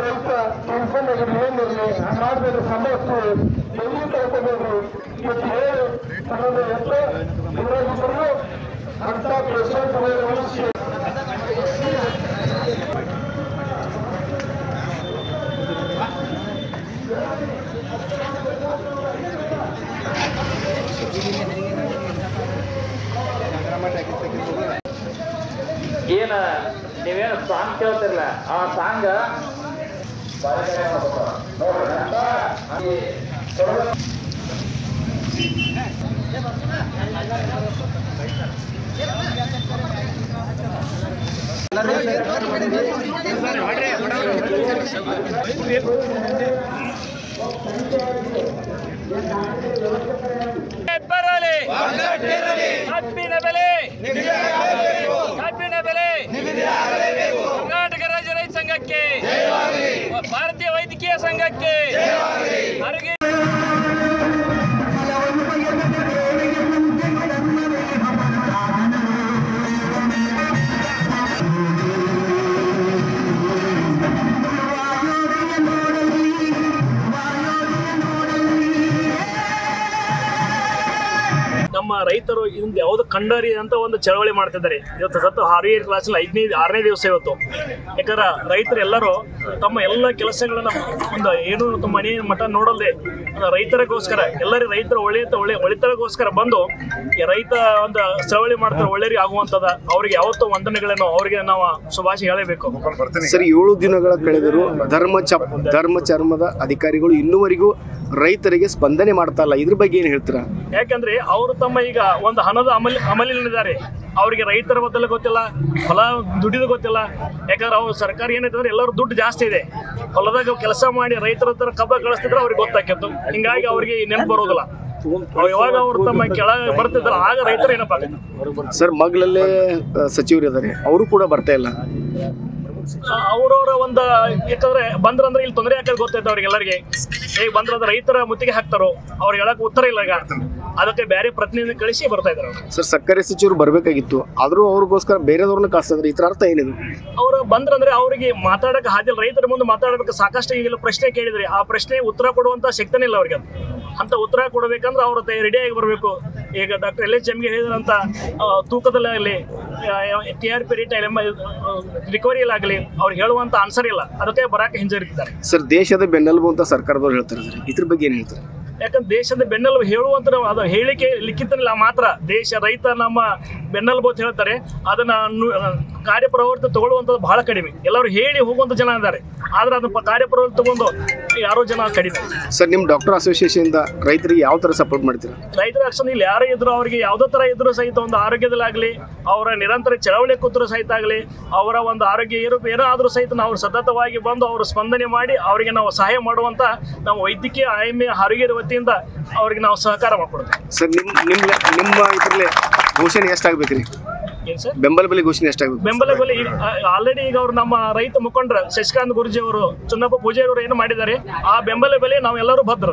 ರೈತ ಟೆನ್ಷನ್ ಏನಿರಲಿ ಮಾಡಿದ್ರೆ ಸಮಸ್ಯೆ ಎಲ್ಲಿ ತಗೊಳ್ಬೇಡ್ರಿ ಇವತ್ತು ಹೇಳಿ ತಗೊಂಡು ಇಬ್ಬರು ಅಂತ ಪ್ರೆಸಿಡೆಂಟ್ ಉಳಿಸಿ ಏನ ನೀವೇನು ಸಾಂಗ್ ಕೇಳ್ತಿರಲ್ಲ ಆ ಸಾಂಗ್ ಬರಲಿ ಕಬ್ಬಿನ ಬೆಲೆ ಕರ್ನಾಟಕ ರಾಜ್ಯ ರೈತ ಸಂಘಕ್ಕೆ ಭಾರತೀಯ ವೈದ್ಯಕೀಯ ಸಂಘಕ್ಕೆ ನಮ್ಮ ರೈತರು ಇಂದು ಯಾವುದು ಕಂಡರಿ ಅಂತ ಒಂದು ಚಳವಳಿ ಮಾಡ್ತಿದ್ದಾರೆ. ಇವತ್ತು ಸತ್ತು ಹಾರಿಯರ್ ಕ್ಲಾಸ್ 6ನೇ ದಿವಸ ಇವತ್ತು. ಯಾಕಂದ್ರೆ ರೈತರು ಎಲ್ಲರೂ ತಮ್ಮ ಎಲ್ಲ ಕೆಲಸಗಳನ್ನ ಒಂದು ಏನು ತಮ್ಮ ಮನೆ ಮಠ ನೋಡಲ್ದೆ ರೈತರಿಗೋಸ್ಕರ ಎಲ್ಲರೂ ರೈತರ ಒಳಿತರಿಗೋಸ್ಕರ ಬಂದು ರೈತ ಒಂದು ಚಳವಳಿ ಮಾಡ್ತಾರೆ. ಒಳ್ಳೆಯರಿಗೆ ಆಗುವಂಥದ್ದು ಅವ್ರಿಗೆ ಯಾವತ್ತೂ ವಂದನೆಗಳನ್ನು ಅವರಿಗೆ ನಾವು ಶುಭಾಶಯ ಹೇಳಬೇಕು. ಸರಿ, 7 ದಿನಗಳ ಕಳೆದರೂ ಧರ್ಮ ಚರ್ಮದ ಅಧಿಕಾರಿಗಳು ಇನ್ನೂವರೆಗೂ ರೈತರಿಗೆ ಸ್ಪಂದನೆ ಮಾಡ್ತಾ ಇಲ್ಲ. ಇದ್ರ ಬಗ್ಗೆ ಏನು ಹೇಳ್ತೀರಾ? ಯಾಕಂದ್ರೆ ಅವರು ತಮ್ಮ ಈಗ ಒಂದು ಹಣದ ಅಮಲಿನಲ್ಲಿದ್ದಾರೆ. ಅವರಿಗೆ ರೈತರ ಬದಲು ಗೊತ್ತಿಲ್ಲ, ಹೊಲ ದುಡಿದು ಗೊತ್ತಿಲ್ಲ. ಯಾಕಂದ್ರೆ ಅವ್ರು ಸರ್ಕಾರ ಏನೈತಂದ್ರೆ ಎಲ್ಲರೂ ದುಡ್ಡು ಜಾಸ್ತಿ ಇದೆ. ಹೊಲದಾಗ ಕೆಲಸ ಮಾಡಿ ರೈತರ ಹತ್ರ ಕಬ್ಬ ಕಳಿಸ್ತಿದ್ರೆ ಅವ್ರಿಗೆ ಗೊತ್ತಾಕಿತ್ತು. ಹಿಂಗಾಗಿ ಅವ್ರಿಗೆ ನೆನಪು ಬರೋದಿಲ್ಲ. ಯಾವಾಗ ಅವ್ರು ತಮ್ಮ ಕೆಳಗೆ ಬರ್ತಿದ್ರು ಆಗ ರೈತರು ಏನಪ್ಪ ಸರ್, ಮಗಳಲ್ಲೇ ಸಚಿವರು ಇದ್ದಾರೆ, ಅವರು ಕೂಡ ಬರ್ತಾ ಇಲ್ಲ. ಅವ್ರವ್ರ ಒಂದು ಯಾಕಂದ್ರೆ ಬಂದ್ರಂದ್ರೆ ಇಲ್ಲಿ ತೊಂದರೆ ಹಾಕೋದು ಗೊತ್ತೈತೆ ಅವ್ರಿಗೆಲ್ಲರಿಗೆ. ಹೇಗೆ ಬಂದ್ರಂದ್ರೆ ರೈತರ ಮುತ್ತಿಗೆ ಹಾಕ್ತಾರೋ ಅವ್ರಿಗೆ ಹೇಳಕ್ ಉತ್ತರ ಇಲ್ಲ. ಈಗ ಅದಕ್ಕೆ ಬೇರೆ ಪ್ರತಿನಿಧಿ ಕಳಿಸಿ ಬರ್ತಾ ಇದ್ದಾರೆ. ಸರ್, ಸರ್ಕಾರಿ ಸಚಿವರು ಬರ್ಬೇಕಾಗಿತ್ತು, ಆದ್ರೂ ಅವ್ರಿಗೋಸ್ಕರ ಬೇರೆದವ್ರನ್ನ ಕಳಿಸ್ತಾರೆ. ಇದ್ರ ಅರ್ಥ ಏನಿದು? ಅವ್ರು ಬಂದ್ರಂದ್ರೆ ಅವ್ರಿಗೆ ಮಾತಾಡಕ್ಕೆ ಹಾದಿಲ್ಲ. ರೈತರ ಮುಂದೆ ಮಾತಾಡಬೇಕು. ಸಾಕಷ್ಟು ಈಗೆಲ್ಲ ಪ್ರಶ್ನೆ ಕೇಳಿದ್ರಿ, ಆ ಪ್ರಶ್ನೆ ಉತ್ತರ ಕೊಡುವಂತ ಶಕ್ತಿನೇ ಇಲ್ಲ ಅವ್ರಿಗೆ. ಅಂತ ಉತ್ತರ ಕೊಡಬೇಕಂದ್ರೆ ಅವ್ರ ರೆಡಿಯಾಗಿ ಬರಬೇಕು. ಈಗ ಡಾಕ್ಟರ್ LHM ಹೇಳಿದ್ರಂತ ತೂಕದಲ್ಲಾಗಲಿ TRP ರೇಟ್ ರಿಕವರಿಯಲ್ಲಾಗಲಿ ಅವ್ರಿಗೆ ಹೇಳುವಂತ ಆನ್ಸರ್ ಇಲ್ಲ. ಅದಕ್ಕೆ ಬರಾಕೆ ಹಿಂಜರಿತಿದ್ದಾರೆ. ಸರ್, ದೇಶದ ಬೆನ್ನೆಲುಬು ಅಂತ ಸರ್ಕಾರದವ್ರು ಹೇಳ್ತಾರೆ ಸರ್, ಇದ್ರ ಬಗ್ಗೆ ಏನು ಹೇಳ್ತಾರೆ? ಯಾಕಂದ್ರೆ ದೇಶದ ಬೆನ್ನೆಲುಬು ಹೇಳುವಂತ ಅದು ಹೇಳಿಕೆ ಲಿಖಿತನಿಲ್ಲ ಮಾತ್ರ. ದೇಶ ರೈತ ನಮ್ಮ ಬೆನ್ನೆಲುಬು ಅಂತ ಹೇಳ್ತಾರೆ. ಅದನ್ನ ಕಾರ್ಯಪ್ರವೃತ್ತಿ ತಗೊಳ್ಳುವಂಥದ್ದು ಬಹಳ ಕಡಿಮೆ. ಎಲ್ಲರೂ ಹೇಳಿ ಹೋಗುವಂತ ಜನ ಇದ್ದಾರೆ, ಆದ್ರೆ ಅದನ್ನ ಕಾರ್ಯಪ್ರವೃತ್ತಿ ತಗೊಂಡು ಯಾರೋ ಜನ ಕಡಿಮೆ. ಸರ್, ನಿಮ್ಮ ಡಾಕ್ಟರ್ ಅಸೋಸಿಯೇಷನ್ ಇಂದ ರೈತರಿಗೆ ಯಾವ ತರ ಸಪೋರ್ಟ್ ಮಾಡ್ತೀರಾ? ರೈತರ ಅಕ್ಷನ್ ಇಲ್ಲಿ ಯಾರೇ ಇದ್ರು ಅವ್ರಿಗೆ ಯಾವುದೋ ತರ ಇದ್ರು ಸಹಿತ ಒಂದು ಆರೋಗ್ಯದಲ್ಲಾಗಲಿ, ಅವರ ನಿರಂತರ ಚಳವಳಿ ಕೂತರು ಸಹಿತ ಆಗಲಿ, ಅವರ ಒಂದು ಆರೋಗ್ಯ ಏನೋ ಆದ್ರೂ ಸಹಿತ ನಾವು ಸತತವಾಗಿ ಬಂದು ಅವರು ಸ್ಪಂದನೆ ಮಾಡಿ ಅವರಿಗೆ ನಾವು ಸಹಾಯ ಮಾಡುವಂತ ನಾವು ವೈದ್ಯಕೀಯ IMA ಆರೋಗ್ಯದ ವತಿಯಿಂದ ಅವ್ರಿಗೆ ನಾವು ಸಹಕಾರ ಮಾಡ್ಕೊಡ್ತೀವಿ. ಸರ್, ನಿಮ್ಮ ಇದರಲ್ಲಿ ಘೋಷಣೆ ಎಷ್ಟಾಗಬೇಕ್ರಿ? ಏನ್ ಸರ್, ಬೆಂಬಲ ಬೆಲೆ ಘೋಷಣೆ ಎಷ್ಟಾಗಬೇಕು? ಬೆಂಬಲ ಬೆಲೆ ಆಲ್ರೆಡಿ ಈಗ ಅವ್ರು ನಮ್ಮ ರೈತ ಮುಖಂಡರು ಶಶಿಕಾಂತ್ ಗುರೂಜಿ ಅವರು, ಚುನ್ನಪ್ಪ ಪೂಜಾರಿ ಅವರು ಏನು ಮಾಡಿದ್ದಾರೆ, ಆ ಬೆಂಬಲ ಬೆಲೆ ನಾವೆಲ್ಲರೂ ಭದ್ರ.